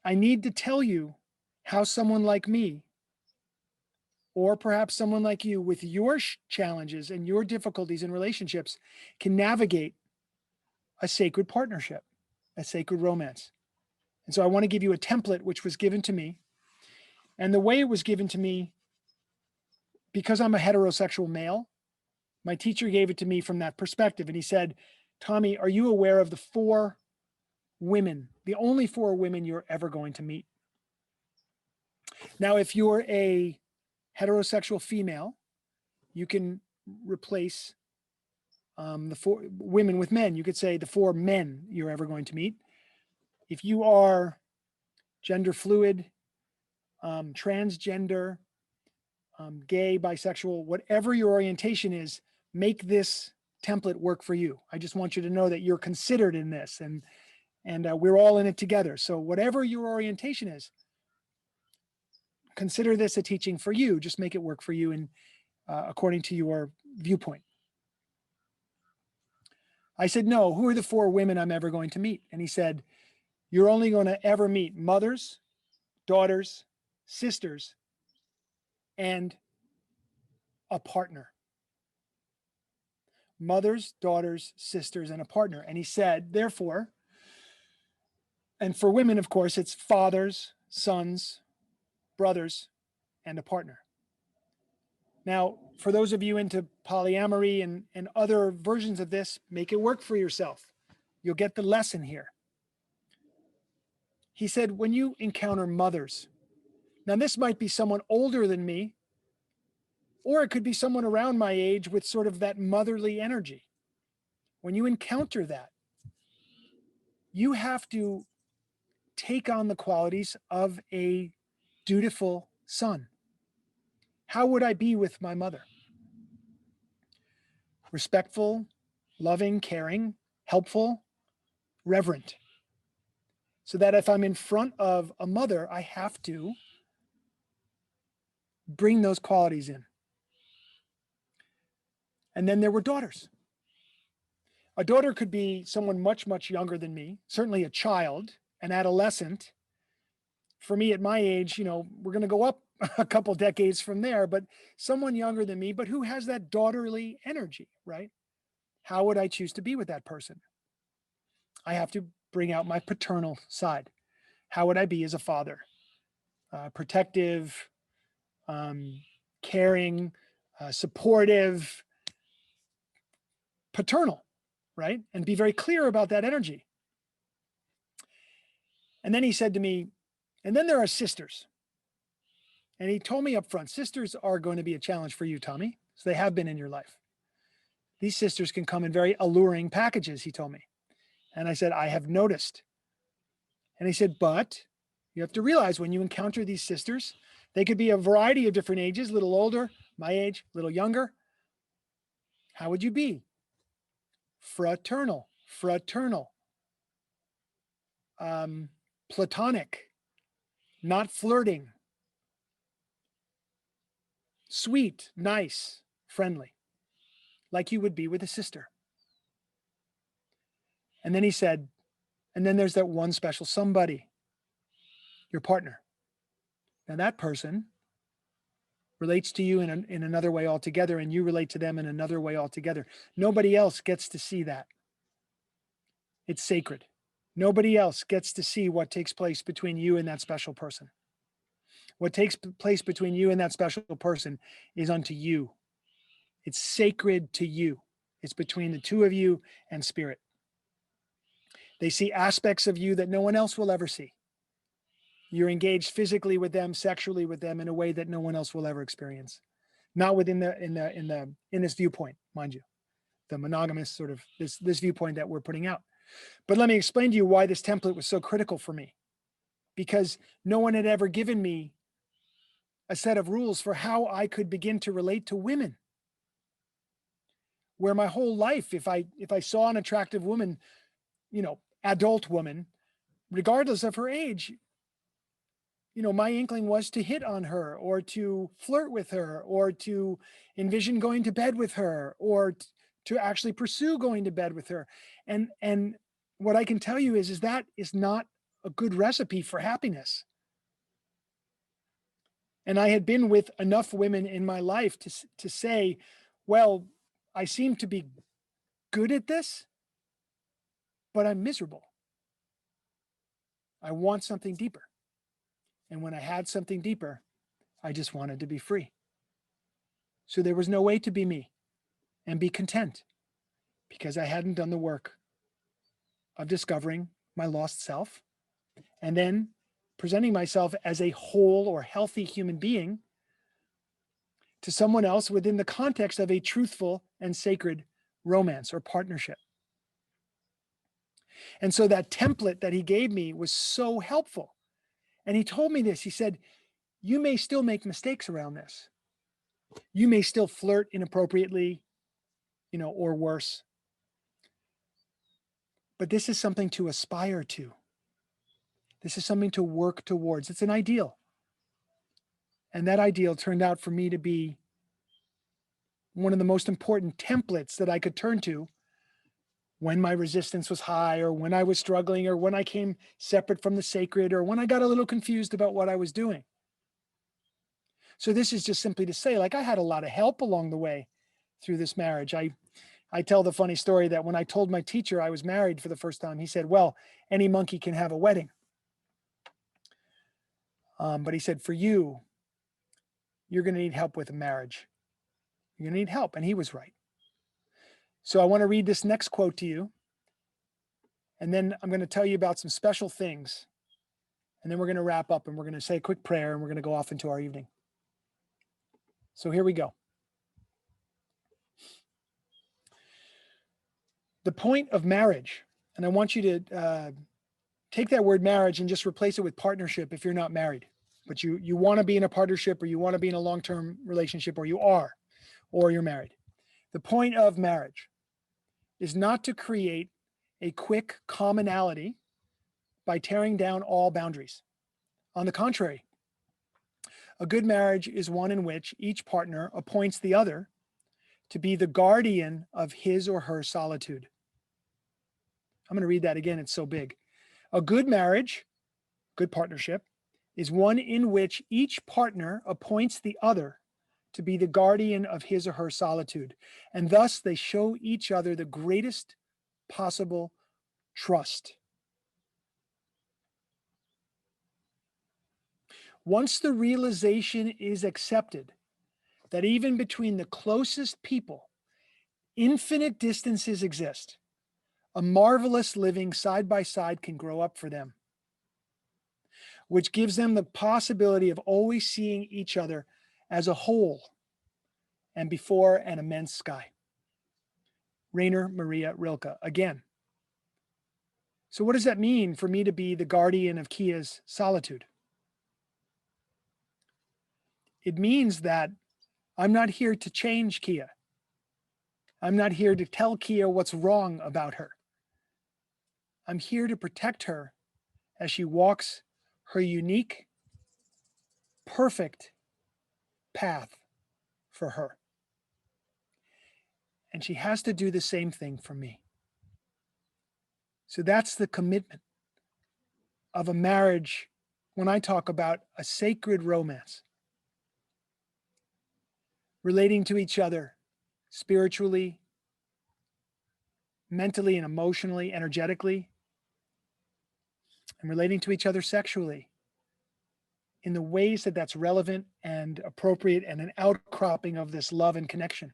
I need to tell you how someone like me, or perhaps someone like you with your challenges and your difficulties in relationships, can navigate a sacred partnership, a sacred romance. And so I want to give you a template which was given to me. And the way it was given to me, because I'm a heterosexual male, my teacher gave it to me from that perspective. And he said, Tommy, are you aware of the 4 women, the only 4 women you're ever going to meet? Now, if you're a heterosexual female, you can replace the 4 women with men. You could say the 4 men you're ever going to meet. If you are gender fluid, transgender, gay, bisexual, whatever your orientation is, make this template work for you. I just want you to know that you're considered in this, and we're all in it together. So whatever your orientation is, consider this a teaching for you. Just make it work for you and according to your viewpoint. I said, no, who are the 4 women I'm ever going to meet? And he said, you're only going to ever meet mothers, daughters, sisters, and a partner. Mothers, daughters, sisters, and a partner. And he said, therefore, and for women, of course, it's fathers, sons, brothers, and a partner. Now, for those of you into polyamory and other versions of this, make it work for yourself. You'll get the lesson here. He said, when you encounter mothers, now this might be someone older than me, or it could be someone around my age with sort of that motherly energy. When you encounter that, you have to take on the qualities of a dutiful son. How would I be with my mother? Respectful, loving, caring, helpful, reverent. So that if I'm in front of a mother, I have to bring those qualities in. And then there were daughters. A daughter could be someone much, much younger than me, certainly a child, an adolescent. For me at my age, we're going to go up a couple decades from there, but someone younger than me, but who has that daughterly energy, right? How would I choose to be with that person? I have to bring out my paternal side. How would I be as a father? Protective, caring, supportive, paternal, right? And be very clear about that energy. And then he said to me, and then there are sisters. And he told me up front, sisters are going to be a challenge for you, Tommy. So they have been in your life. These sisters can come in very alluring packages, he told me. And I said, I have noticed. And he said, but you have to realize when you encounter these sisters, they could be a variety of different ages, a little older, my age, a little younger. How would you be? Fraternal, platonic, not flirting, sweet, nice, friendly, like you would be with a sister. And then he said, and then there's that one special somebody, your partner. Now that person relates to you in another way altogether, and you relate to them in another way altogether. Nobody else gets to see that. It's sacred. Nobody else gets to see what takes place between you and that special person. What takes place between you and that special person is unto you. It's sacred to you. It's between the two of you and spirit. They see aspects of you that no one else will ever see. You're engaged physically with them, sexually with them in a way that no one else will ever experience. Not within this viewpoint, mind you, the monogamous sort of this viewpoint that we're putting out. But let me explain to you why this template was so critical for me. Because no one had ever given me a set of rules for how I could begin to relate to women. Where my whole life, if I saw an attractive woman, adult woman, regardless of her age, my inkling was to hit on her or to flirt with her or to envision going to bed with her or to actually pursue going to bed with her. And what I can tell you is that is not a good recipe for happiness. And I had been with enough women in my life to say, well, I seem to be good at this, but I'm miserable. I want something deeper. And when I had something deeper, I just wanted to be free. So there was no way to be me and be content because I hadn't done the work of discovering my lost self and then presenting myself as a whole or healthy human being to someone else within the context of a truthful and sacred romance or partnership. And so that template that he gave me was so helpful. And he told me this. He said, you may still make mistakes around this. You may still flirt inappropriately, or worse. But this is something to aspire to. This is something to work towards. It's an ideal. And that ideal turned out for me to be one of the most important templates that I could turn to when my resistance was high, or when I was struggling, or when I came separate from the sacred, or when I got a little confused about what I was doing. So this is just simply to say, like, I had a lot of help along the way through this marriage. I tell the funny story that when I told my teacher I was married for the first time, he said, well, any monkey can have a wedding. But he said, for you, you're going to need help with a marriage. You're going to need help. And he was right. So I want to read this next quote to you. And then I'm going to tell you about some special things. And then we're going to wrap up and we're going to say a quick prayer and we're going to go off into our evening. So here we go. The point of marriage, and I want you to take that word marriage and just replace it with partnership if you're not married, but you want to be in a partnership, or you want to be in a long-term relationship, or you are, or you're married. The point of marriage is not to create a quick commonality by tearing down all boundaries. On the contrary, a good marriage is one in which each partner appoints the other to be the guardian of his or her solitude. I'm going to read that again. It's so big. A good marriage, good partnership, is one in which each partner appoints the other to be the guardian of his or her solitude. And thus they show each other the greatest possible trust. Once the realization is accepted that even between the closest people, infinite distances exist, a marvelous living side by side can grow up for them, which gives them the possibility of always seeing each other as a whole and before an immense sky. Rainer Maria Rilke, again. So what does that mean for me to be the guardian of Kia's solitude? It means that I'm not here to change Kia. I'm not here to tell Kia what's wrong about her. I'm here to protect her as she walks her unique, perfect path for her. And she has to do the same thing for me. So that's the commitment of a marriage when I talk about a sacred romance, relating to each other spiritually, mentally and emotionally, energetically, and relating to each other sexually in the ways that that's relevant and appropriate and an outcropping of this love and connection.